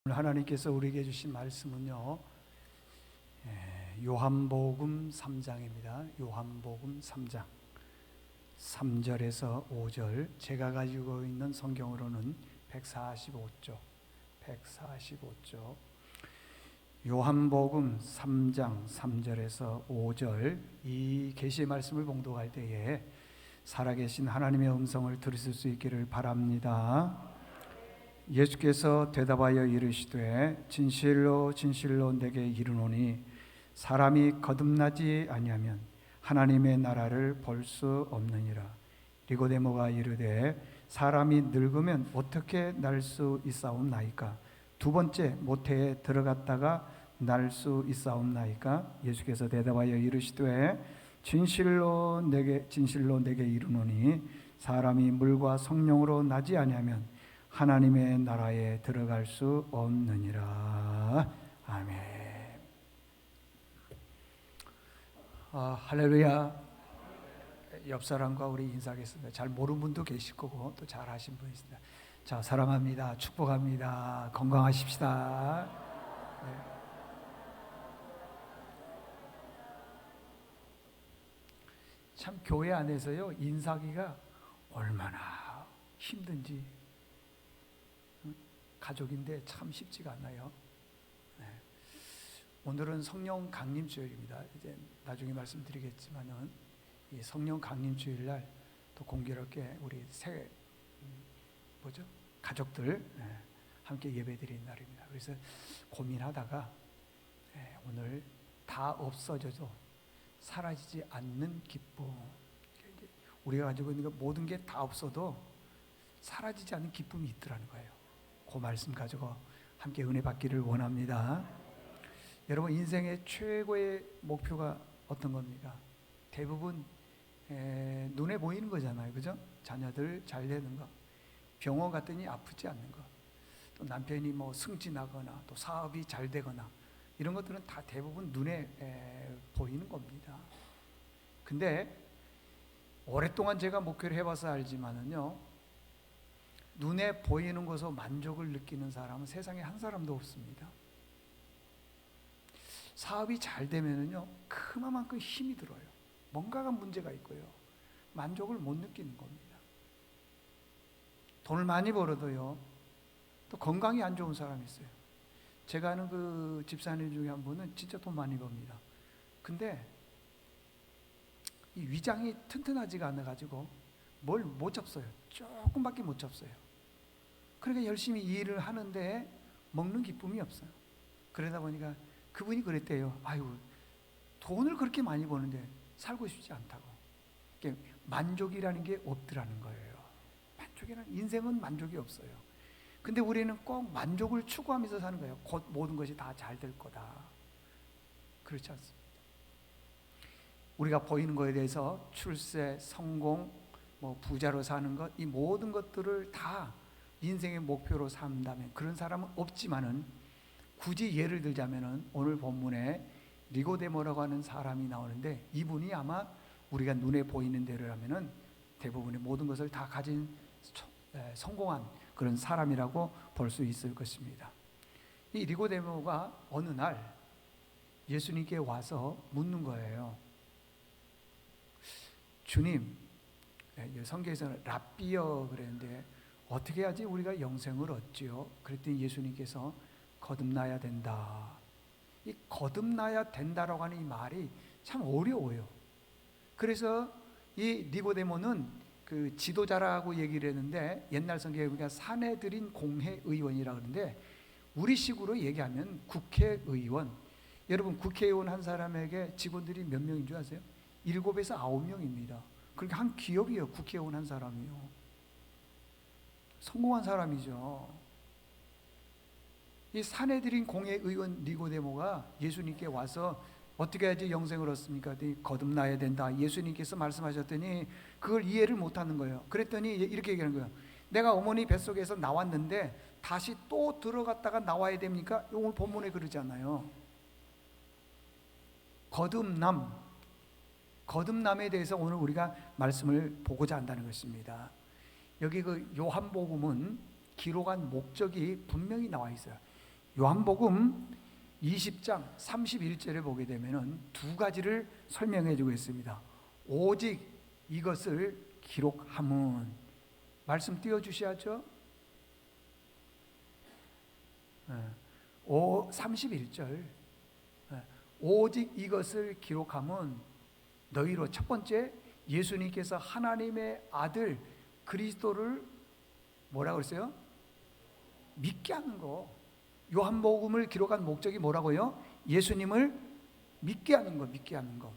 오늘 하나님께서 우리에게 주신 말씀은요, 요한복음 3장입니다. 요한복음 3장 3절에서 5절. 제가 가지고 있는 성경으로는 145쪽 요한복음 3장 3절에서 5절. 이 계시의 말씀을 봉독할 때에 살아계신 하나님의 음성을 들으실 수 있기를 바랍니다. 예수께서 대답하여 이르시되 진실로 진실로 내게 이르노니 사람이 거듭나지 아니하면 하나님의 나라를 볼 수 없느니라. 니고데모가 이르되 사람이 늙으면 어떻게 날 수 있사옵나이까? 두 번째 모태에 들어갔다가 날 수 있사옵나이까? 예수께서 대답하여 이르시되 진실로 내게 이르노니 사람이 물과 성령으로 나지 아니하면 하나님의 나라에 들어갈 수 없느니라. 아멘. 할렐루야. 옆 사람과 우리 인사하겠습니다. 잘 모르는 분도 계실 거고 또 잘 아신 분이 있습니다. 자, 사랑합니다. 축복합니다. 건강하십시다. 네. 참 교회 안에서요, 인사하기가 얼마나 힘든지, 가족인데 참 쉽지가 않나요? 네. 오늘은 성령 강림 주일입니다. 이제 나중에 말씀드리겠지만은 이 성령 강림 주일날 또 공교롭게 우리 새 가족들 함께 예배드리는 날입니다. 그래서 고민하다가 오늘 다 없어져도 사라지지 않는 기쁨, 우리가 가지고 있는 모든 게 다 없어도 사라지지 않는 기쁨이 있더라는 거예요. 그 말씀 가지고 함께 은혜 받기를 원합니다. 여러분, 인생의 최고의 목표가 어떤 겁니까? 대부분 눈에 보이는 거잖아요. 그죠? 자녀들 잘 되는 거, 병원 갔더니 아프지 않는 거, 또 남편이 뭐 승진하거나 또 사업이 잘 되거나, 이런 것들은 다 대부분 눈에 보이는 겁니다. 근데 오랫동안 제가 목회를 해봐서 알지만은요, 눈에 보이는 것으로 만족을 느끼는 사람은 세상에 한 사람도 없습니다. 사업이 잘 되면은요, 그만큼 힘이 들어요. 뭔가가 문제가 있고요, 만족을 못 느끼는 겁니다. 돈을 많이 벌어도요, 또 건강이 안 좋은 사람이 있어요. 제가 아는 그 집사님 중에 한 분은 진짜 돈 많이 법니다. 근데 이 위장이 튼튼하지가 않아가지고 뭘 못 잡어요. 조금밖에 못 잡어요. 그러니까 열심히 일을 하는데 먹는 기쁨이 없어요. 그러다 보니까 그분이 그랬대요. 아유, 돈을 그렇게 많이 버는데 살고 싶지 않다고. 만족이라는 게 없더라는 거예요. 인생은 만족이 없어요. 근데 우리는 꼭 만족을 추구하면서 사는 거예요. 곧 모든 것이 다 잘 될 거다. 그렇지 않습니다. 우리가 보이는 것에 대해서 출세, 성공, 부자로 사는 것, 이 모든 것들을 다 인생의 목표로 삼다면 그런 사람은 없지만은, 굳이 예를 들자면은 오늘 본문에 니고데모라고 하는 사람이 나오는데, 이분이 아마 우리가 눈에 보이는 대로라면은 대부분의 모든 것을 다 가진 성공한 그런 사람이라고 볼 수 있을 것입니다. 이 니고데모가 어느 날 예수님께 와서 묻는 거예요. 주님, 성경에서는 랍비여 그랬는데 어떻게 해야지 우리가 영생을 얻지요? 그랬더니 예수님께서 거듭나야 된다. 이 거듭나야 된다라고 하는 이 말이 참 어려워요. 그래서 이 니고데모는 그 지도자라고 얘기를 했는데, 옛날 성경에 우리가 사내들인 공회의원이라고 하는데, 우리식으로 얘기하면 국회의원. 여러분, 국회의원 한 사람에게 직원들이 몇 명인 줄 아세요? 7에서 9명입니다. 그러니까 한 기업이에요. 국회의원 한 사람이요. 성공한 사람이죠. 이 사내들인 공회의원 니고데모가 예수님께 와서 어떻게 해야지 영생을 얻습니까? 거듭나야 된다. 예수님께서 말씀하셨더니 그걸 이해를 못하는 거예요. 그랬더니 이렇게 얘기하는 거예요. 내가 어머니 뱃속에서 나왔는데 다시 또 들어갔다가 나와야 됩니까? 오늘 본문에 그러잖아요. 거듭남에 대해서 오늘 우리가 말씀을 보고자 한다는 것입니다. 여기 그 요한복음은 기록한 목적이 분명히 나와 있어요. 요한복음 20장 31절에 보게 되면은 두 가지를 설명해 주고 있습니다. 오직 이것을 기록함은, 말씀 띄워 주셔야죠. 31절, 오직 이것을 기록함은 너희로, 첫 번째, 예수님께서 하나님의 아들 그리스도를 뭐라고 그랬어요? 믿게 하는 거. 요한복음을 기록한 목적이 뭐라고요? 예수님을 믿게 하는 거, 믿게 하는 거.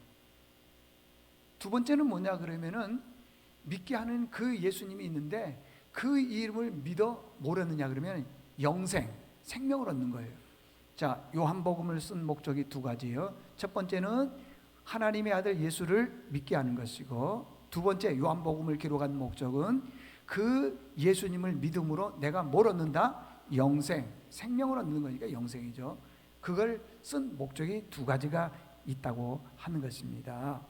두 번째는 뭐냐 그러면은, 믿게 하는 그 예수님이 있는데 그 이름을 믿어 뭐랬느냐 그러면 영생, 생명을 얻는 거예요. 자, 요한복음을 쓴 목적이 두 가지예요. 첫 번째는 하나님의 아들 예수를 믿게 하는 것이고, 두 번째 요한복음을 기록한 목적은 그 예수님을 믿음으로 내가 뭘 얻는다? 영생, 생명을 얻는 거니까 영생이죠. 그걸 쓴 목적이 두 가지가 있다고 하는 것입니다.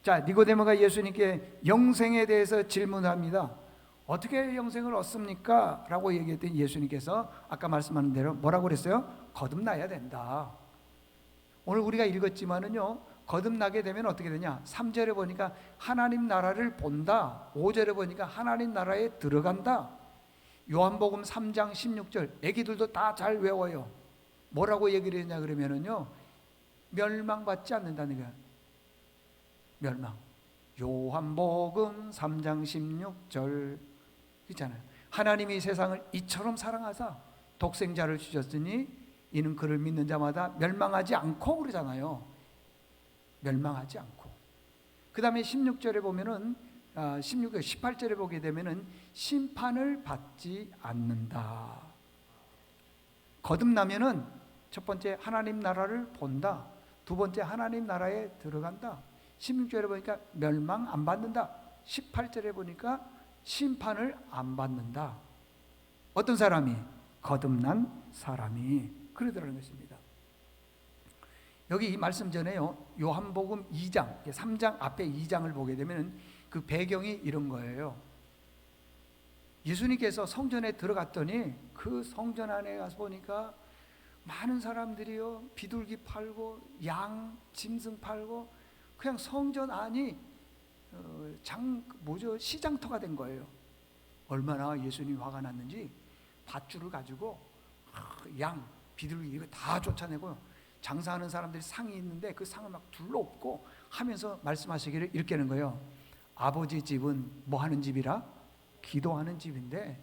자, 니고데모가 예수님께 영생에 대해서 질문합니다. 어떻게 영생을 얻습니까? 라고 얘기했더니 예수님께서 아까 말씀하는 대로 뭐라고 그랬어요? 거듭나야 된다. 오늘 우리가 읽었지만은요, 거듭나게 되면 어떻게 되냐? 3절에 보니까 하나님 나라를 본다. 5절에 보니까 하나님 나라에 들어간다. 요한복음 3장 16절, 애기들도 다 잘 외워요. 뭐라고 얘기를 했냐 그러면은요, 멸망받지 않는다는 거야. 멸망. 요한복음 3장 16절 있잖아요. 하나님이 세상을 이처럼 사랑하사 독생자를 주셨으니 이는 그를 믿는 자마다 멸망하지 않고 그러잖아요. 멸망하지 않고. 그 다음에 16절에 보면은 18절에 보게 되면은 심판을 받지 않는다. 거듭나면은 첫 번째 하나님 나라를 본다. 두 번째 하나님 나라에 들어간다. 16절에 보니까 멸망 안 받는다. 18절에 보니까 심판을 안 받는다. 어떤 사람이? 거듭난 사람이 그러더라는 것입니다. 여기 이 말씀 전에요, 요한복음 2장, 3장 앞에 2장을 보게 되면 그 배경이 이런 거예요. 예수님께서 성전에 들어갔더니 그 성전 안에 가서 보니까 많은 사람들이요, 비둘기 팔고 양, 짐승 팔고 그냥 성전 안이 시장터가 된 거예요. 얼마나 예수님이 화가 났는지 밧줄을 가지고 양, 비둘기 이거 다 쫓아내고, 장사하는 사람들이 상이 있는데 그 상을 막 둘러엎고 하면서 말씀하시기를 이렇게 하는 거예요. 아버지 집은 뭐 하는 집이라? 기도하는 집인데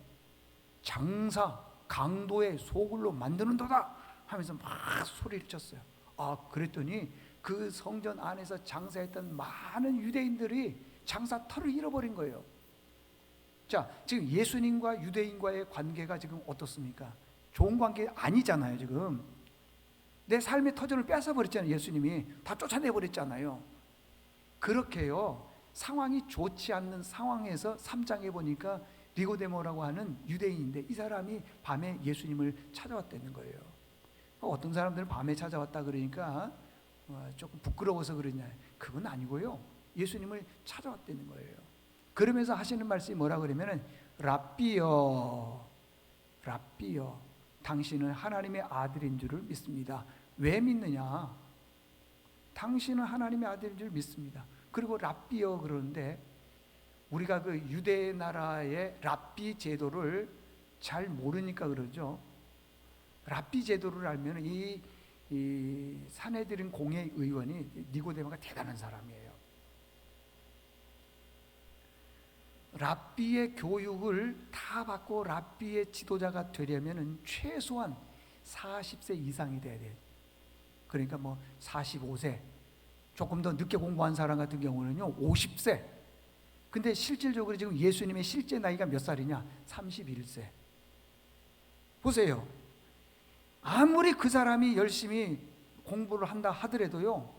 장사 강도의 소굴로 만드는도다 하면서 막 소리를 쳤어요. 그랬더니 그 성전 안에서 장사했던 많은 유대인들이 장사터를 잃어버린 거예요. 자, 지금 예수님과 유대인과의 관계가 지금 어떻습니까? 좋은 관계 아니잖아요. 지금 내 삶의 터전을 뺏어버렸잖아요. 예수님이 다 쫓아내버렸잖아요. 그렇게요, 상황이 좋지 않는 상황에서 3장에 보니까 니고데모라고 하는 유대인인데 이 사람이 밤에 예수님을 찾아왔다는 거예요. 어떤 사람들은 밤에 찾아왔다 그러니까 조금 부끄러워서 그러냐, 그건 아니고요, 예수님을 찾아왔다는 거예요. 그러면서 하시는 말씀이 뭐라 그러면은 랍비여, 랍비여, 당신은 하나님의 아들인 줄을 믿습니다. 왜 믿느냐? 당신은 하나님의 아들인 줄 믿습니다. 그리고 랍비여 그러는데, 우리가 그 유대 나라의 랍비 제도를 잘 모르니까 그러죠. 랍비 제도를 알면 이 산헤드린 공회 의원이 니고데모가 대단한 사람이에요. 랍비의 교육을 다 받고 랍비의 지도자가 되려면 최소한 40세 이상이 돼야 돼요. 그러니까 뭐 45세, 조금 더 늦게 공부한 사람 같은 경우는요 50세. 근데 실질적으로 지금 예수님의 실제 나이가 몇 살이냐? 31세. 보세요. 아무리 그 사람이 열심히 공부를 한다 하더라도요,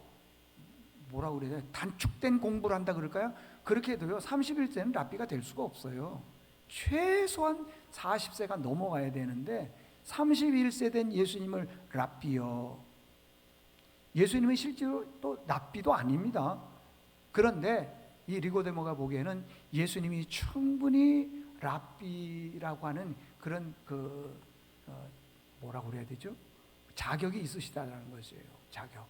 뭐라고 그래야 돼? 단축된 공부를 한다 그럴까요? 그렇게 해도요 31세는 랍비가 될 수가 없어요. 최소한 40세가 넘어가야 되는데 31세 된 예수님을 랍비요. 예수님은 실제로 또 랍비도 아닙니다. 그런데 이 니고데모가 보기에는 예수님이 충분히 랍비라고 하는 그런 뭐라고 그래야 되죠? 자격이 있으시다라는 것이에요. 자격.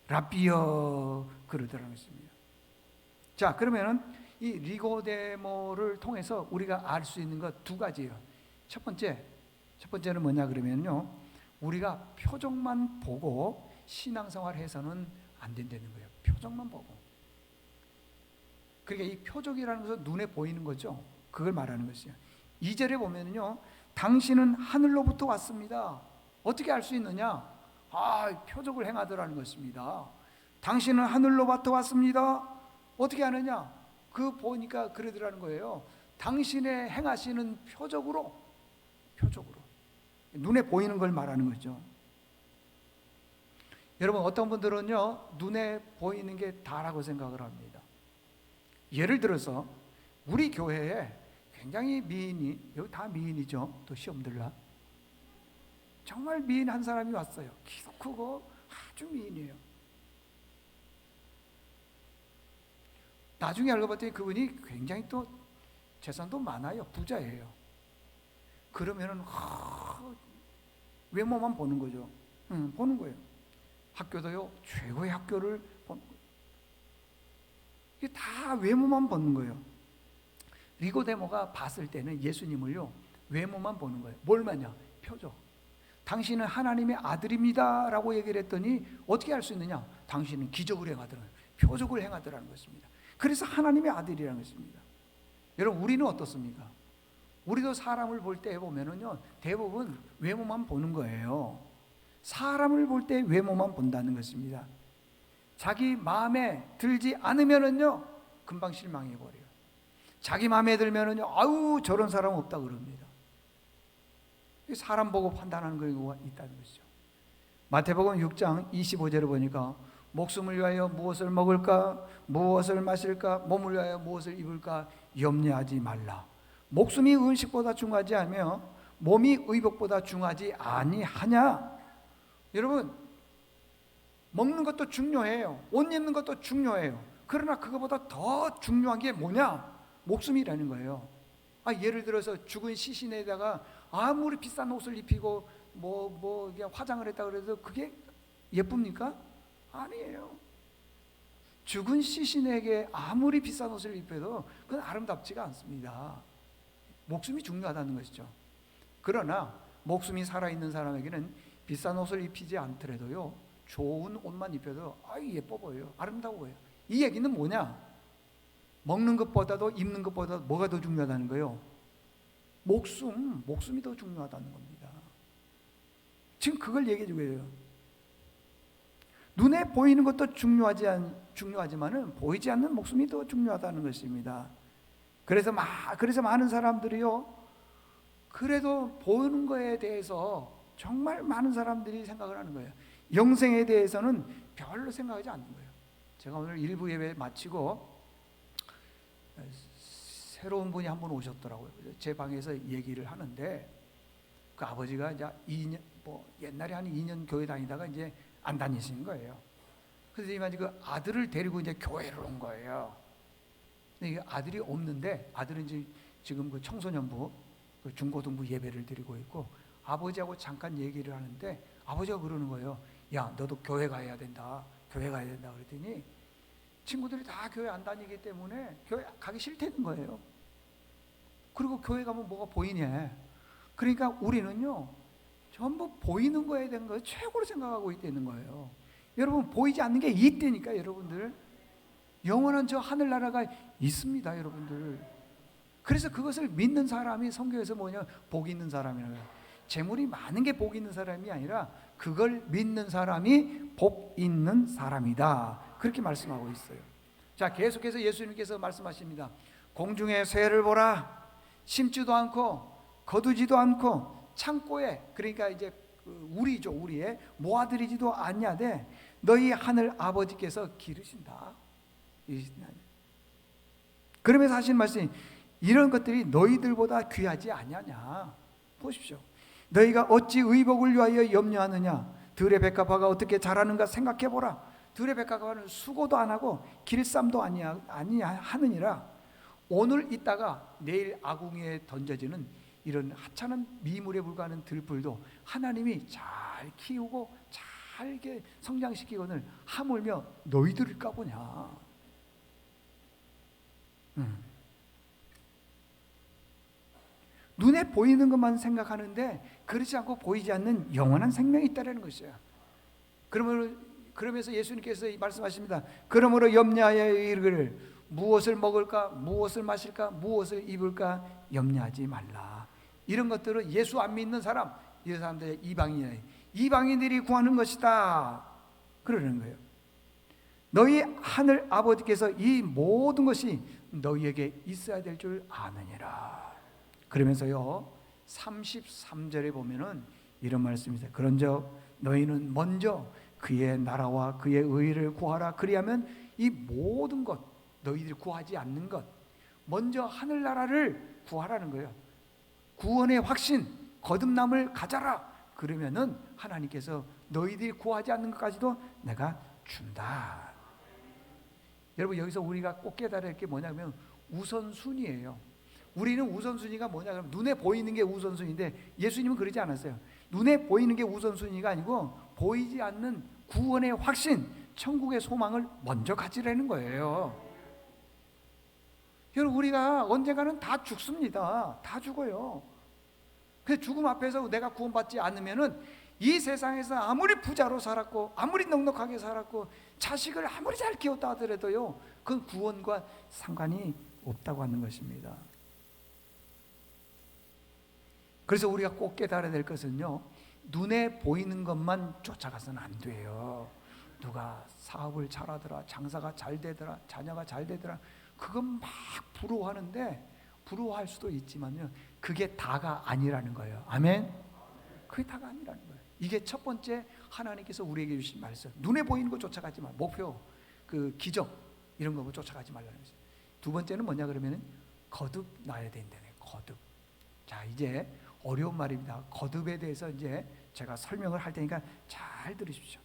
랍비여 그러더라는 것입니다. 자, 그러면은 이 니고데모를 통해서 우리가 알 수 있는 것 두 가지예요. 첫 번째는 뭐냐 그러면요, 우리가 표적만 보고 신앙생활 해서는 안 된다는 거예요. 표적만 보고. 그러니까 이 표적이라는 것은 눈에 보이는 거죠. 그걸 말하는 것이에요. 2절에 보면요, 당신은 하늘로부터 왔습니다. 어떻게 알 수 있느냐? 표적을 행하더라는 것입니다. 당신은 하늘로부터 왔습니다. 어떻게 아느냐? 그 보니까 그러더라는 거예요. 당신의 행하시는 표적으로 눈에 보이는 걸 말하는 거죠. 여러분, 어떤 분들은요, 눈에 보이는 게 다라고 생각을 합니다. 예를 들어서 우리 교회에 굉장히 미인이, 여기 다 미인이죠. 또 시험 들라. 정말 미인 한 사람이 왔어요. 키도 크고 아주 미인이에요. 나중에 알고 봤더니 그분이 굉장히 또 재산도 많아요. 부자예요. 그러면은 외모만 보는 거죠. 보는 거예요. 학교도요, 최고의 학교를 보는 거예요. 이게 다 외모만 보는 거예요. 니고데모가 봤을 때는 예수님을요, 외모만 보는 거예요. 뭘 마냐? 표적. 당신은 하나님의 아들입니다 라고 얘기를 했더니 어떻게 알 수 있느냐? 당신은 기적을 행하더라, 표적을 행하더라는 것입니다. 그래서 하나님의 아들이라는 것입니다. 여러분, 우리는 어떻습니까? 우리도 사람을 볼 때 보면은요, 대부분 외모만 보는 거예요. 사람을 볼 때 외모만 본다는 것입니다. 자기 마음에 들지 않으면은요, 금방 실망해 버려요. 자기 마음에 들면은요, 아유 저런 사람 없다 그럽니다. 사람 보고 판단하는 경우가 있다는 것이죠. 마태복음 6장 25절을 보니까 목숨을 위하여 무엇을 먹을까, 무엇을 마실까, 몸을 위하여 무엇을 입을까 염려하지 말라. 목숨이 음식보다 중하지 않으며 몸이 의복보다 중하지 아니하냐. 여러분, 먹는 것도 중요해요. 옷 입는 것도 중요해요. 그러나 그것보다 더 중요한 게 뭐냐? 목숨이라는 거예요. 예를 들어서 죽은 시신에다가 아무리 비싼 옷을 입히고 화장을 했다 그래도 그게 예쁩니까? 아니에요. 죽은 시신에게 아무리 비싼 옷을 입혀도 그건 아름답지가 않습니다. 목숨이 중요하다는 것이죠. 그러나 목숨이 살아있는 사람에게는 비싼 옷을 입히지 않더라도요, 좋은 옷만 입혀도 예뻐 보여요. 아름다워 보여요. 이 얘기는 뭐냐? 먹는 것보다도 입는 것보다 뭐가 더 중요하다는 거예요? 목숨이 더 중요하다는 겁니다. 지금 그걸 얘기해 주고 있어요. 눈에 보이는 것도 중요하지만은 보이지 않는 목숨이 더 중요하다는 것입니다. 그래서 많은 사람들이요, 그래도 보이는 거에 대해서 정말 많은 사람들이 생각을 하는 거예요. 영생에 대해서는 별로 생각하지 않는 거예요. 제가 오늘 일부 예배 마치고 새로운 분이 한 분 오셨더라고요. 제 방에서 얘기를 하는데, 그 아버지가 이제 옛날에 한 2년 교회 다니다가 이제 안 다니시는 거예요. 그래서 이제 그 아들을 데리고 이제 교회를 온 거예요. 근데 이게 아들이 없는데, 아들은 이제 지금 그 청소년부, 그 중고등부 예배를 드리고 있고, 아버지하고 잠깐 얘기를 하는데 아버지가 그러는 거예요. 야, 너도 교회 가야 된다. 교회 가야 된다. 그랬더니 친구들이 다 교회 안 다니기 때문에 교회 가기 싫다는 거예요. 그리고 교회 가면 뭐가 보이냐. 그러니까 우리는요, 전부 보이는 거에 대한 걸 최고로 생각하고 있다는 거예요. 여러분, 보이지 않는 게 있다니까. 여러분들, 영원한 저 하늘나라가 있습니다. 여러분들. 그래서 그것을 믿는 사람이 성경에서 뭐냐, 복 있는 사람이라고 해요. 재물이 많은 게 복 있는 사람이 아니라 그걸 믿는 사람이 복 있는 사람이다, 그렇게 말씀하고 있어요. 자, 계속해서 예수님께서 말씀하십니다. 공중의 새를 보라. 심지도 않고 거두지도 않고 창고에, 그러니까 이제 우리죠, 우리의 모아들이지도 않냐되 너희 하늘 아버지께서 기르신다. 그러면서 하신 말씀이, 이런 것들이 너희들보다 귀하지 아니하냐. 보십시오. 너희가 어찌 의복을 위하여 염려하느냐. 들의 백합화가 어떻게 자라는가 생각해보라. 들의 백합화는 수고도 안 하고 길쌈도 아니하느니라. 오늘 있다가 내일 아궁이에 던져지는 이런 하찮은 미물에 불과한 들풀도 하나님이 잘 키우고 잘게 성장시키고는 하물며 너희들일까 보냐. 눈에 보이는 것만 생각하는데 그렇지 않고 보이지 않는 영원한 생명이 있다는 것이야. 그러면서 예수님께서 말씀하십니다. 그러므로 염려하여 이르기를 무엇을 먹을까, 무엇을 마실까, 무엇을 입을까 염려하지 말라. 이런 것들은 예수 안 믿는 사람, 이 사람들 이방인들이 구하는 것이다 그러는 거예요. 너희 하늘 아버지께서 이 모든 것이 너희에게 있어야 될 줄 아느니라. 그러면서요 33절에 보면은 이런 말씀이 있어요. 그런즉 너희는 먼저 그의 나라와 그의 의를 구하라. 그리하면 이 모든 것, 너희들이 구하지 않는 것, 먼저 하늘나라를 구하라는 거예요. 구원의 확신, 거듭남을 가져라. 그러면은 하나님께서 너희들이 구하지 않는 것까지도 내가 준다. 여러분, 여기서 우리가 꼭 깨달아야 할 게 뭐냐면 우선순위예요. 우리는 우선순위가 뭐냐 그러면 눈에 보이는 게 우선순위인데 예수님은 그러지 않았어요. 눈에 보이는 게 우선순위가 아니고 보이지 않는 구원의 확신, 천국의 소망을 먼저 가지라는 거예요. 여러분, 우리가 언젠가는 다 죽습니다. 다 죽어요. 그 죽음 앞에서 내가 구원받지 않으면은 이 세상에서 아무리 부자로 살았고 아무리 넉넉하게 살았고 자식을 아무리 잘 키웠다 하더라도요 그건 구원과 상관이 없다고 하는 것입니다. 그래서 우리가 꼭 깨달아야 될 것은요, 눈에 보이는 것만 쫓아가서는 안 돼요. 누가 사업을 잘하더라, 장사가 잘 되더라, 자녀가 잘 되더라, 그건 막 부러워하는데 부러워할 수도 있지만요 그게 다가 아니라는 거예요. 아멘. 그게 다가 아니라는 거예요. 이게 첫 번째 하나님께서 우리에게 주신 말씀. 눈에 보이는 거 쫓아가지 마. 목표, 그 기적 이런 거 쫓아가지 말라는 거죠. 두 번째는 뭐냐 그러면은 거듭나야 된다네. 거듭. 자, 이제 어려운 말입니다. 거듭에 대해서 이제 제가 설명을 할 테니까 잘 들으십시오.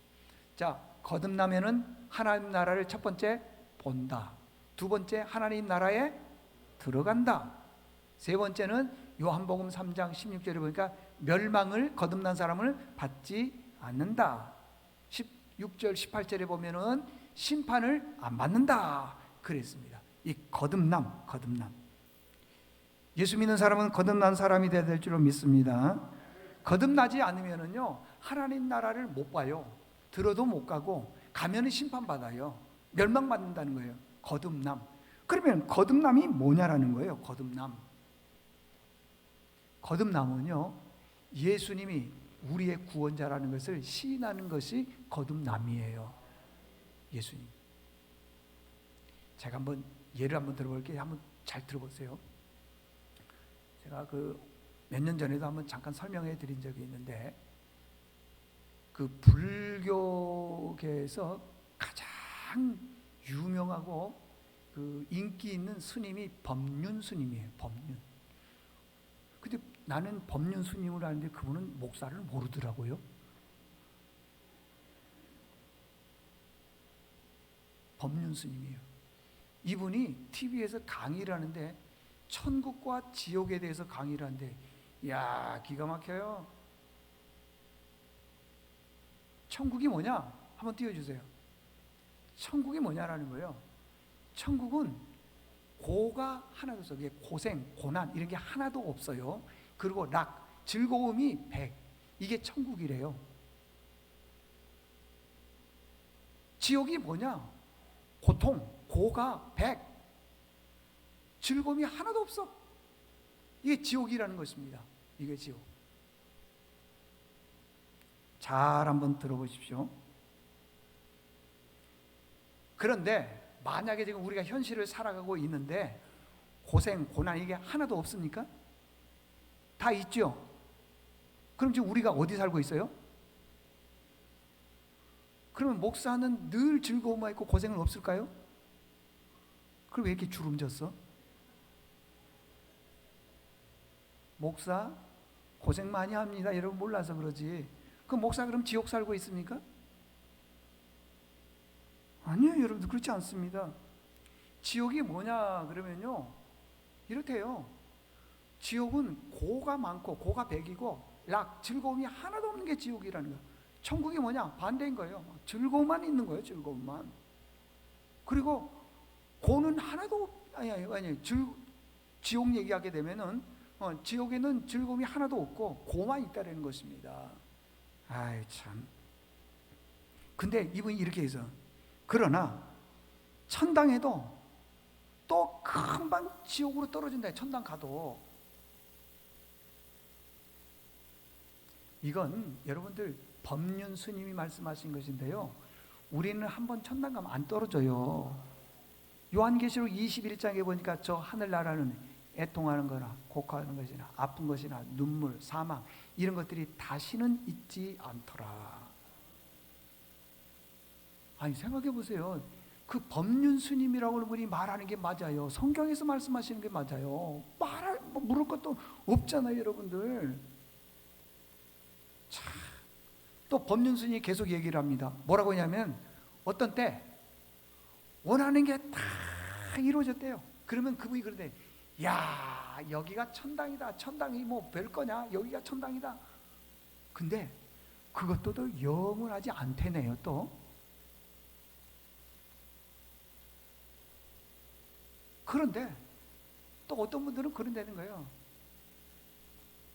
자, 거듭나면은 하나님 나라를 첫 번째 본다. 두 번째 하나님 나라에 들어간다. 세 번째는 요한복음 3장 16절에 보니까 멸망을 거듭난 사람을 받지 않는다. 16절 18절에 보면은 심판을 안 받는다 그랬습니다. 이 거듭남. 예수 믿는 사람은 거듭난 사람이 되어야 될 줄로 믿습니다. 거듭나지 않으면은요 하나님 나라를 못 봐요. 들어도 못 가고 가면은 심판받아요. 멸망받는다는 거예요. 거듭남. 그러면 거듭남이 뭐냐라는 거예요. 거듭남은요 예수님이 우리의 구원자라는 것을 시인하는 것이 거듭남이에요. 예수님. 제가 한번 예를 한번 들어볼게요. 한번 잘 들어보세요. 제가 몇 년 전에도 한번 잠깐 설명해 드린 적이 있는데 그 불교계에서 가장 유명하고 그 인기 있는 스님이 법륜 스님이에요. 법륜. 근데 나는 법륜 스님을 아는데 그분은 목사를 모르더라고요. 법륜 스님이에요. 이분이 TV에서 강의를 하는데 천국과 지옥에 대해서 강의를 하는데 이야 기가 막혀요. 천국이 뭐냐? 한번 띄워주세요. 천국이 뭐냐라는 거예요. 천국은 고가 하나도 없어요. 고생, 고난 이런 게 하나도 없어요. 그리고 락, 즐거움이 100. 이게 천국이래요. 지옥이 뭐냐? 고통, 고가 100. 즐거움이 하나도 없어. 이게 지옥이라는 것입니다. 이게 지옥. 잘 한번 들어보십시오. 그런데 만약에 지금 우리가 현실을 살아가고 있는데 고생, 고난 이게 하나도 없습니까? 다 있죠? 그럼 지금 우리가 어디 살고 있어요? 그러면 목사는 늘 즐거움만 있고 고생은 없을까요? 그럼 왜 이렇게 주름졌어? 목사 고생 많이 합니다. 여러분 몰라서 그러지. 그럼 목사 그럼 지옥 살고 있습니까? 아니에요, 여러분들 그렇지 않습니다. 지옥이 뭐냐 그러면요 이렇대요. 지옥은 고가 많고 고가 백이고 락, 즐거움이 하나도 없는 게 지옥이라는 거예요. 천국이 뭐냐? 반대인 거예요. 즐거움만 있는 거예요. 즐거움만. 그리고 고는 하나도 아니 지옥 얘기하게 되면은 지옥에는 즐거움이 하나도 없고 고만 있다라는 것입니다. 아이 참. 근데 이분이 이렇게 해서 그러나 천당에도 또 금방 지옥으로 떨어진다. 천당 가도. 이건 여러분들 법륜 스님이 말씀하신 것인데요, 우리는 한번 천당 가면 안 떨어져요. 요한계시록 21장에 보니까 저 하늘나라는 애통하는 거나 곡하는 것이나 아픈 것이나 눈물, 사망 이런 것들이 다시는 있지 않더라. 아니 생각해 보세요. 그 법륜 스님이라고 하는 분이 말하는 게 맞아요. 성경에서 말씀하시는 게 맞아요. 물을 것도 없잖아요, 여러분들. 참, 또 법륜 스님이 계속 얘기를 합니다. 뭐라고 하냐면 어떤 때 원하는 게 다 이루어졌대요. 그러면 그분이 그러대, 야 여기가 천당이다. 천당이 뭐 별거냐, 여기가 천당이다. 근데 그것도 또 영원하지 않대네요. 또 그런데 또 어떤 분들은 그런다는 거예요.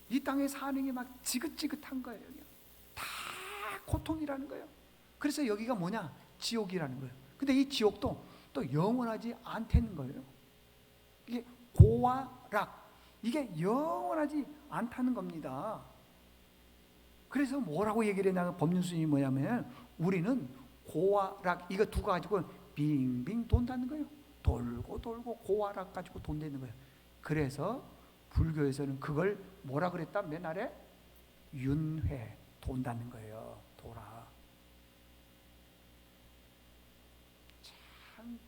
이 땅에 사는 게 막 지긋지긋한 거예요. 다 고통이라는 거예요. 그래서 여기가 뭐냐? 지옥이라는 거예요. 근데 이 지옥도 또 영원하지 않다는 거예요. 이게 고와 락, 이게 영원하지 않다는 겁니다. 그래서 뭐라고 얘기를 했냐면 법륜스님이 뭐냐면 우리는 고와 락 이거 두 가지고 빙빙 돈다는 거예요. 돌고 돌고 고와 락 가지고 돈다는 거예요. 그래서 불교에서는 그걸 뭐라 그랬다? 맨 아래 윤회, 돈다는 거예요. 돌아. 참.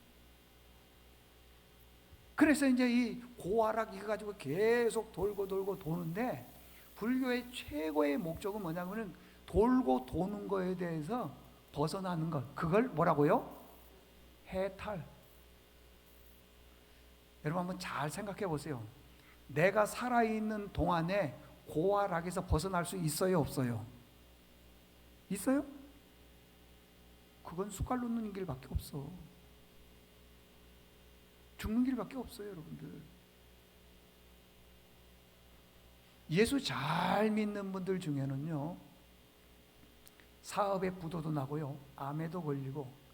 그래서 이제 이 고와락 이거 가지고 계속 돌고 돌고 도는데, 불교의 최고의 목적은 뭐냐면은 돌고 도는 거에 대해서 벗어나는 것. 그걸 뭐라고요? 해탈. 여러분 한번 잘 생각해 보세요. 내가 살아있는 동안에 고와락에서 벗어날 수 있어요, 없어요? 있어요? 그건 숟갈 놓는 길밖에 없어. 죽는 길밖에 없어요, 여러분들. 예수 잘 믿는 분들 중에는요, 사업에 부도도 나고요, 암에도 걸리고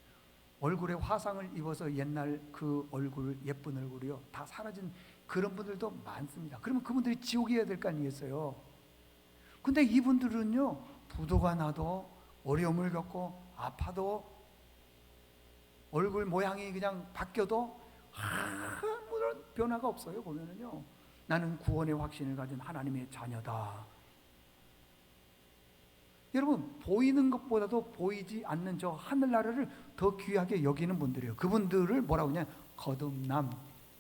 얼굴에 화상을 입어서 옛날 그 얼굴, 예쁜 얼굴이요 다 사라진 그런 분들도 많습니다. 그러면 그분들이 지옥이어야 될 거 아니겠어요? 근데 이분들은요, 부도가 나도 어려움을 겪고 아파도 얼굴 모양이 그냥 바뀌어도 아무런 변화가 없어요. 보면은요, 나는 구원의 확신을 가진 하나님의 자녀다. 여러분, 보이는 것보다도 보이지 않는 저 하늘나라를 더 귀하게 여기는 분들이에요. 그분들을 뭐라고 하냐? 거듭남.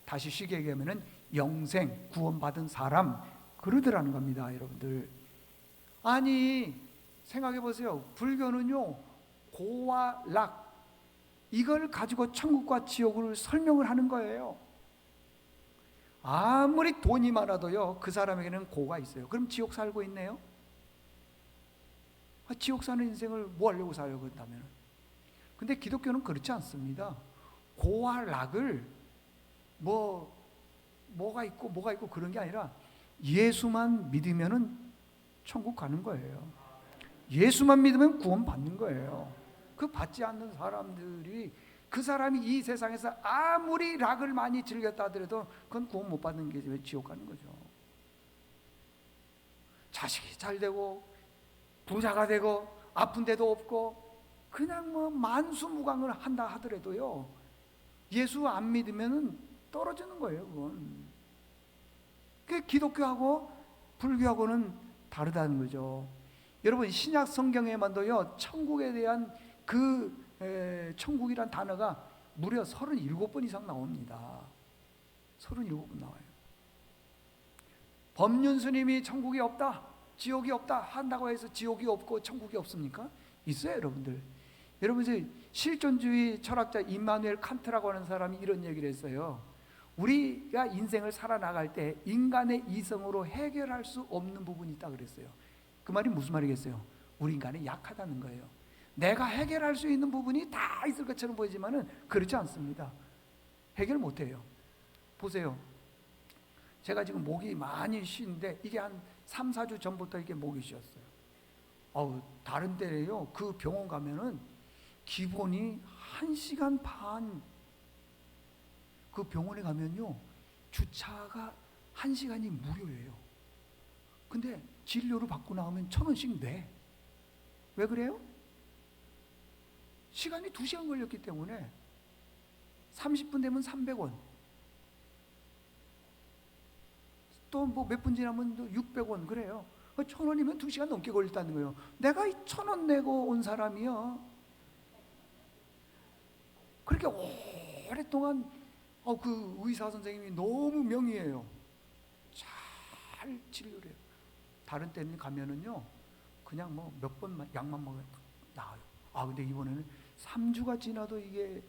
다시 쉽게 얘기하면은 영생, 구원받은 사람, 그러더라는 겁니다, 여러분들. 아니, 생각해 보세요. 불교는요, 고와 락, 이걸 가지고 천국과 지옥을 설명을 하는 거예요. 아무리 돈이 많아도요, 그 사람에게는 고가 있어요. 그럼 지옥 살고 있네요? 지옥 사는 인생을 뭐 하려고 살려고 한다면. 근데 기독교는 그렇지 않습니다. 고와 락을 뭐가 있고 그런 게 아니라 예수만 믿으면은 천국 가는 거예요. 예수만 믿으면 구원 받는 거예요. 그 받지 않는 사람들이, 그 사람이 이 세상에서 아무리 락을 많이 즐겼다 하더라도 그건 구원 못 받는 게 왜 지옥 가는 거죠. 자식이 잘 되고 부자가 되고 아픈 데도 없고 그냥 뭐 만수무강을 한다 하더라도요, 예수 안 믿으면 떨어지는 거예요. 그건. 그 기독교하고 불교하고는 다르다는 거죠. 여러분, 신약 성경에만도요, 천국에 대한 천국이란 단어가 무려 37번 이상 나옵니다. 37번 나와요. 법륜 스님이 천국이 없다, 지옥이 없다 한다고 해서 지옥이 없고 천국이 없습니까? 있어요, 여러분들. 여러분, 실존주의 철학자 임마누엘 칸트라고 하는 사람이 이런 얘기를 했어요. 우리가 인생을 살아나갈 때 인간의 이성으로 해결할 수 없는 부분이 있다 그랬어요. 그 말이 무슨 말이겠어요? 우리 인간이 약하다는 거예요. 내가 해결할 수 있는 부분이 다 있을 것처럼 보이지만은 그렇지 않습니다. 해결 못해요. 보세요. 제가 지금 목이 많이 쉬는데 이게 한 3, 4주 전부터 이게 목이 쉬었어요. 다른 때에요. 그 병원 가면은 기본이 1시간 반. 그 병원에 가면요. 주차가 1시간이 무료예요. 근데 진료를 받고 나오면 1,000원씩 내. 왜 그래요? 시간이 2시간 걸렸기 때문에 30분 되면 300원. 또 뭐 몇 분 지나면 600원 그래요. 1,000원이면 2시간 넘게 걸렸다는 거예요. 내가 1,000원 내고 온 사람이요. 그렇게 오랫동안 그 의사 선생님이 너무 명의예요. 잘 치료를 해요. 다른 때는 가면은요, 그냥 뭐 몇 번 약만 먹으면 나아요. 근데 이번에는 3주가 지나도 이게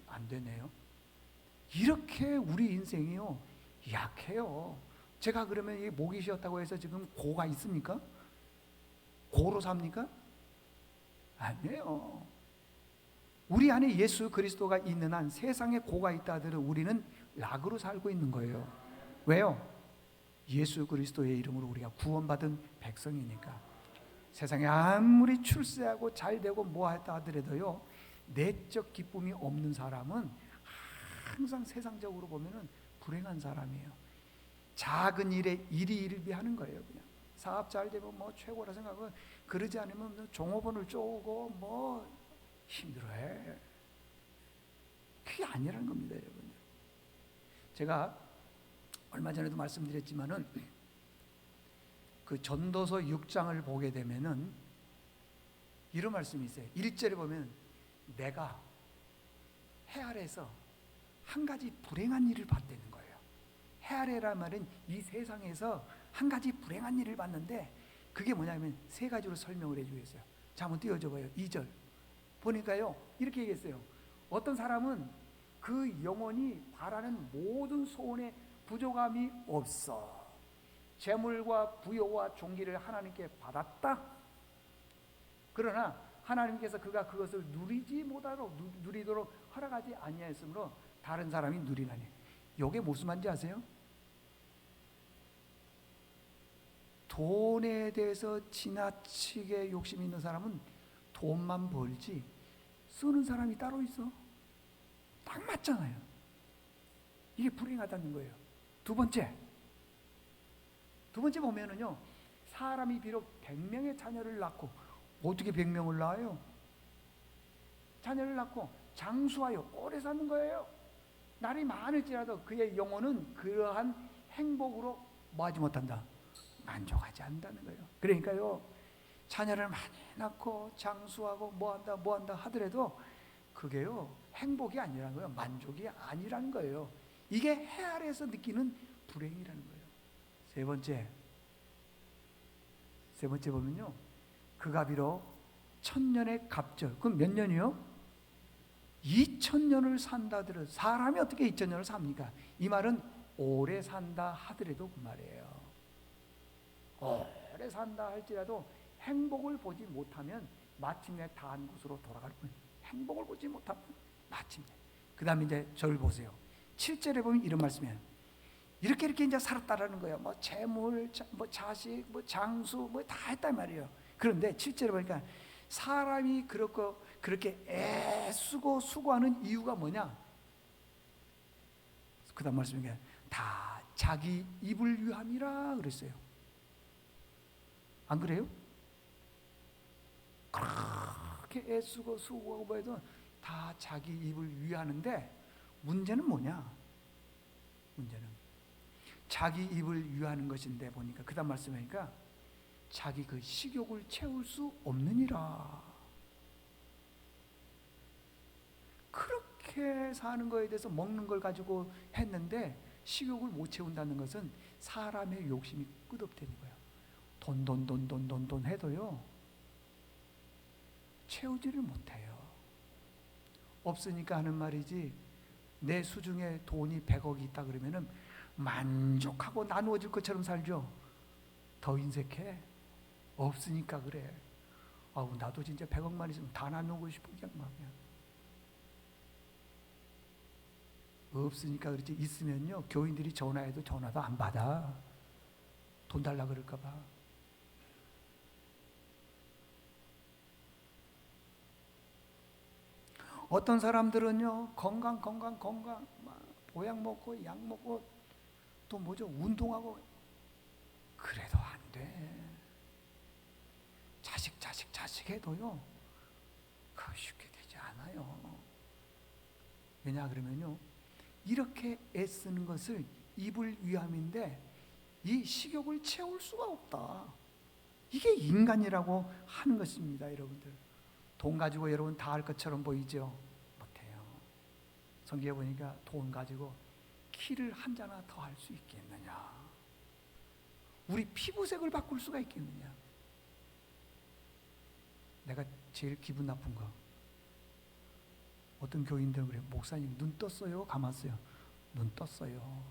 안 되네요. 이렇게 우리 인생이요, 약해요. 제가 그러면 이 목이 쉬었다고 해서 지금 고가 있습니까? 고로 삽니까? 아니에요. 우리 안에 예수 그리스도가 있는 한 세상에 고가 있다 하더라도 우리는 락으로 살고 있는 거예요. 왜요? 예수 그리스도의 이름으로 우리가 구원받은 백성이니까. 세상에 아무리 출세하고 잘되고 뭐했다 하더라도요, 내적 기쁨이 없는 사람은 항상 세상적으로 보면은 불행한 사람이에요. 작은 일에 일희일비하는 거예요. 그냥 사업 잘 되면 뭐 최고라 생각하고, 그러지 않으면 종업원을 쪼고 뭐 힘들어해. 그게 아니라는 겁니다, 여러분. 제가 얼마 전에도 말씀드렸지만은 그 전도서 6장을 보게 되면은 이런 말씀이 있어요. 1절에 보면 내가 해 아래에서 한 가지 불행한 일을 봤다는 거예요. 해 아래란 말은 이 세상에서 한 가지 불행한 일을 봤는데, 그게 뭐냐면 3가지로 설명을 해주고 있어요. 자, 한번 띄워줘 봐요. 2절 보니까요, 이렇게 얘기했어요. 어떤 사람은 그 영혼이 바라는 모든 소원에 부족함이 없어. 재물과 부여와 종기를 하나님께 받았다. 그러나 하나님께서 그가 그것을 누리도록 허락하지 아니하였으므로 다른 사람이 누리나니. 이게 무슨 말인지 아세요? 돈에 대해서 지나치게 욕심이 있는 사람은 돈만 벌지 쓰는 사람이 따로 있어? 딱 맞잖아요. 이게 불행하다는 거예요. 두 번째 보면은요, 사람이 비록 100명의 자녀를 낳고, 어떻게 100명을 낳아요? 자녀를 낳고 장수하여 오래 사는 거예요. 날이 많을지라도 그의 영혼은 그러한 행복으로 뭐하지 못한다? 만족하지 않는다는 거예요. 그러니까요, 자녀를 많이 낳고 장수하고 뭐한다 하더라도 그게요, 행복이 아니라는 거예요. 만족이 아니라는 거예요. 이게 해 아래에서 느끼는 불행이라는 거예요. 세 번째 보면요, 그가 비록 1000년의 갑절, 그럼 몇 년이요? 2000년을 산다 하더라도, 사람이 어떻게 2000년을 삽니까? 이 말은 오래 산다 하더라도 그 말이에요. 오래 산다 할지라도 행복을 보지 못하면 마침내 다한 곳으로 돌아갈 뿐. 행복을 보지 못하면 마침내. 그 다음에 이제 저를 보세요. 7절에 보면 이런 말씀이에요. 이렇게 이제 살았다라는 거예요. 뭐 재물, 뭐 자식, 뭐 장수, 뭐 다 했단 말이에요. 그런데 7절에 보니까 사람이 그렇게 애쓰고 수고하는 이유가 뭐냐? 그 다음 말씀이 다 자기 입을 위함이라 그랬어요. 안 그래요? 그렇게 애쓰고 수고하고 뭐 해도 다 자기 입을 위하는데, 문제는 뭐냐? 문제는 자기 입을 위하는 것인데, 보니까 그 다음 말씀하니까 자기 그 식욕을 채울 수 없느니라. 그렇게 사는 거에 대해서 먹는 걸 가지고 했는데 식욕을 못 채운다는 것은 사람의 욕심이 끝없다는 거예요. 돈 해도요, 채우지를 못해요. 없으니까 하는 말이지, 내 수중에 돈이 100억이 있다 그러면은 만족하고 나누어질 것처럼 살죠. 더 인색해? 없으니까 그래. 아우, 나도 진짜 100억만 있으면 다 나누고 싶은 그냥 마음이야. 없으니까 그렇지. 있으면요, 교인들이 전화해도 전화도 안 받아. 돈 달라 그럴까 봐. 어떤 사람들은요, 건강 막 보약 먹고 약 먹고 또 뭐죠, 운동하고. 그래도 안 돼. 자식 해도요, 그거 쉽게 되지 않아요. 왜냐 그러면요, 이렇게 애쓰는 것을 입을 위함인데 이 식욕을 채울 수가 없다. 이게 인간이라고 하는 것입니다. 여러분들, 돈 가지고 여러분 다 할 것처럼 보이죠? 못해요. 성경에 보니까 돈 가지고 키를 한 자나 더 할 수 있겠느냐, 우리 피부색을 바꿀 수가 있겠느냐. 내가 제일 기분 나쁜 거, 어떤 교인들은 그래요. 목사님 눈 떴어요? 감았어요? 눈 떴어요.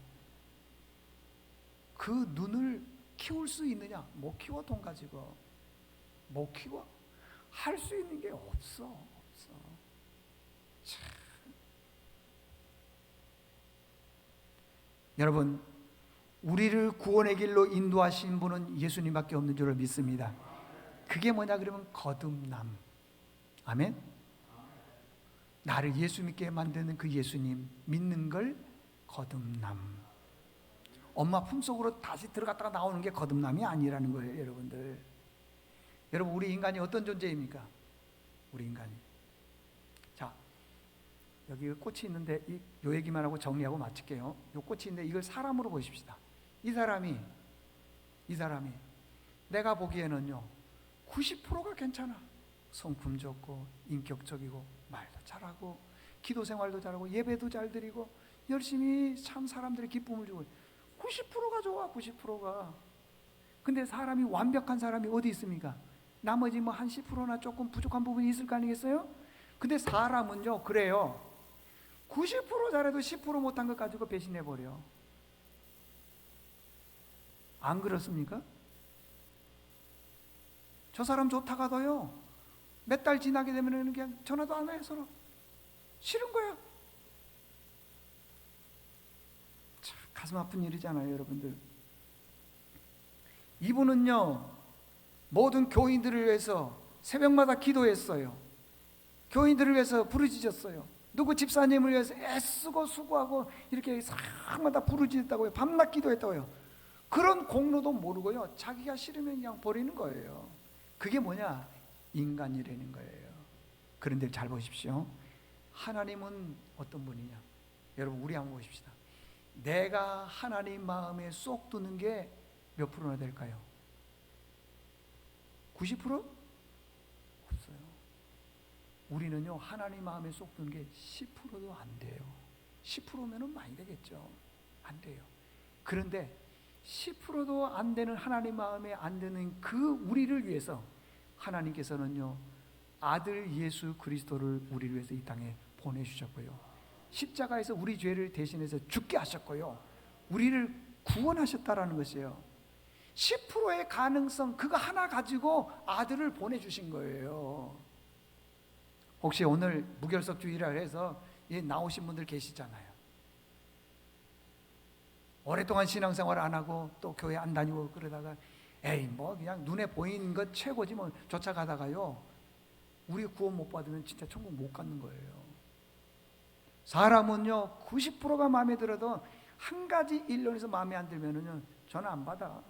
그 눈을 키울 수 있느냐? 못 키워. 돈 가지고 못 키워. 할 수 있는 게 없어. 참. 여러분, 우리를 구원의 길로 인도하신 분은 예수님밖에 없는 줄을 믿습니다. 그게 뭐냐 그러면 거듭남. 아멘. 나를 예수 믿게 만드는 그 예수님 믿는 걸 거듭남. 엄마 품속으로 다시 들어갔다가 나오는 게 거듭남이 아니라는 거예요. 여러분들, 여러분, 우리 인간이 어떤 존재입니까? 우리 인간이, 자, 여기 꽃이 있는데 요 얘기만 하고 정리하고 마칠게요. 요 꽃이 있는데 이걸 사람으로 보십시다. 이 사람이 내가 보기에는요 90%가 괜찮아. 성품 좋고 인격적이고 말도 잘하고 기도 생활도 잘하고 예배도 잘 드리고 열심히 참 사람들의 기쁨을 주고 90%가 좋아. 90%가. 근데 사람이 완벽한 사람이 어디 있습니까? 나머지 뭐 한 10%나 조금 부족한 부분이 있을 거 아니겠어요? 근데 사람은요 그래요. 90% 잘해도 10% 못한 것 가지고 배신해버려. 안 그렇습니까? 저 사람 좋다가도요 몇 달 지나게 되면 그냥 전화도 안 해. 서로 싫은 거야. 참 가슴 아픈 일이잖아요. 여러분들, 이분은요 모든 교인들을 위해서 새벽마다 기도했어요. 교인들을 위해서 부르짖었어요. 누구 집사님을 위해서 애쓰고 수고하고 이렇게 사마다 부르짖었다고요. 밤낮 기도했다고요. 그런 공로도 모르고요 자기가 싫으면 그냥 버리는 거예요. 그게 뭐냐? 인간이라는 거예요. 그런데 잘 보십시오. 하나님은 어떤 분이냐? 여러분, 우리 한번 보십시다. 내가 하나님 마음에 쏙 드는 게 몇 프로나 될까요? 90%? 없어요. 우리는요 하나님 마음에 쏙 드는 게 10%도 안 돼요. 10%면은 많이 되겠죠. 안 돼요. 그런데 10%도 안 되는 하나님 마음에 안 드는 그 우리를 위해서 하나님께서는요 아들 예수 그리스도를 우리를 위해서 이 땅에 보내주셨고요, 십자가에서 우리 죄를 대신해서 죽게 하셨고요, 우리를 구원하셨다라는 것이에요. 10%의 가능성, 그거 하나 가지고 아들을 보내주신 거예요. 혹시 오늘 무결석 주일이라 해서 나오신 분들 계시잖아요. 오랫동안 신앙생활 안 하고 또 교회 안 다니고 그러다가 에이 뭐 그냥 눈에 보이는 것 최고지 뭐 쫓아가다가요 우리 구원 못 받으면 진짜 천국 못 가는 거예요. 사람은요 90%가 마음에 들어도 한 가지 일론에서 마음에 안 들면은요 전화 안 받아.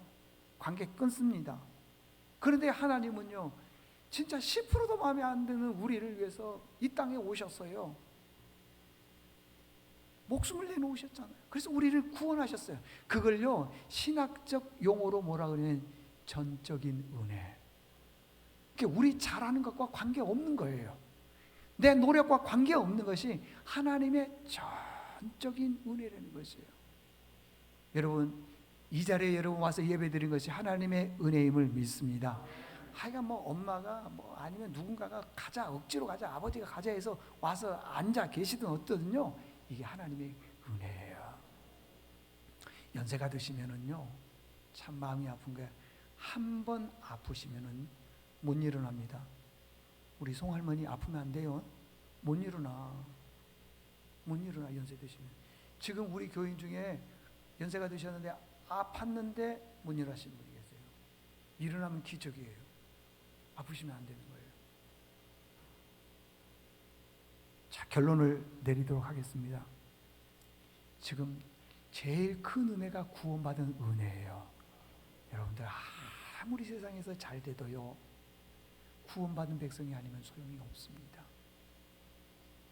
관계 끊습니다. 그런데 하나님은요 진짜 10%도 마음에 안 드는 우리를 위해서 이 땅에 오셨어요. 목숨을 내놓으셨잖아요. 그래서 우리를 구원하셨어요. 그걸요 신학적 용어로 뭐라 그러냐면 전적인 은혜. 그러니까 우리 잘하는 것과 관계없는 거예요. 내 노력과 관계없는 것이 하나님의 전적인 은혜라는 것이에요. 여러분, 이 자리에 여러분 와서 예배드린 것이 하나님의 은혜임을 믿습니다. 하여간 뭐 엄마가 뭐 아니면 누군가가 가자, 억지로 가자, 아버지가 가자 해서 와서 앉아 계시든 어떠든요 이게 하나님의 은혜예요. 연세가 드시면은요, 참 마음이 아픈 게 한 번 아프시면은 못 일어납니다. 우리 송할머니 아프면 안 돼요. 못 일어나. 연세 드시면. 지금 우리 교인 중에 연세가 드셨는데 아팠는데 못 일어나신 분이 계세요. 일어나면 기적이에요. 아프시면 안 되는 거예요. 자, 결론을 내리도록 하겠습니다. 지금 제일 큰 은혜가 구원받은 은혜예요. 여러분들 아무리 세상에서 잘 돼도요, 구원받은 백성이 아니면 소용이 없습니다.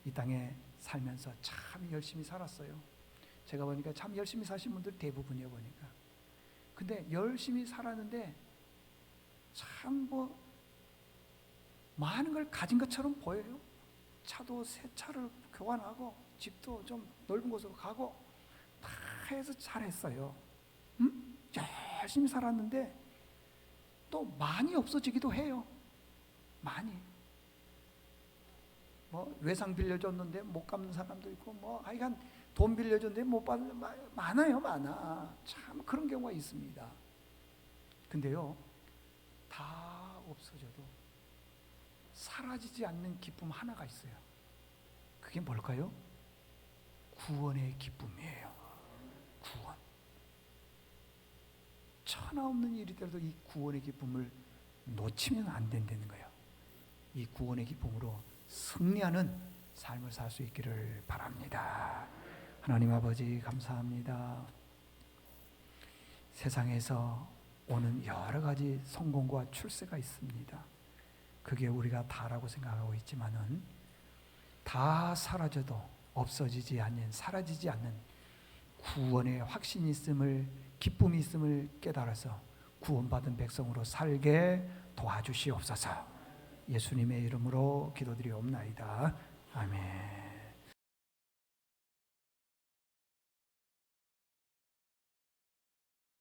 이 땅에 살면서 참 열심히 살았어요. 제가 보니까 참 열심히 사신 분들 대부분이에요, 보니까. 근데 열심히 살았는데 참 많은 걸 가진 것처럼 보여요. 차도 새 차를 교환하고 집도 좀 넓은 곳으로 가고 다 해서 잘했어요. 열심히 살았는데 또 많이 없어지기도 해요. 많이. 외상 빌려줬는데 못 갚는 사람도 있고, 하여간 돈 빌려줬는데 못 받는, 많아요, 많아. 참 그런 경우가 있습니다. 근데요, 다 없어져도 사라지지 않는 기쁨 하나가 있어요. 그게 뭘까요? 구원의 기쁨이에요. 구원. 천하 없는 일이더라도 이 구원의 기쁨을 놓치면 안 된다는 거예요. 이 구원의 기쁨으로 승리하는 삶을 살 수 있기를 바랍니다. 하나님 아버지 감사합니다. 세상에서 오는 여러 가지 성공과 출세가 있습니다. 그게 우리가 다라고 생각하고 있지만은 다 사라져도 없어지지 않는, 사라지지 않는 구원의 확신이 있음을, 기쁨이 있음을 깨달아서 구원받은 백성으로 살게 도와주시옵소서. 예수님의 이름으로 기도드리옵나이다. 아멘.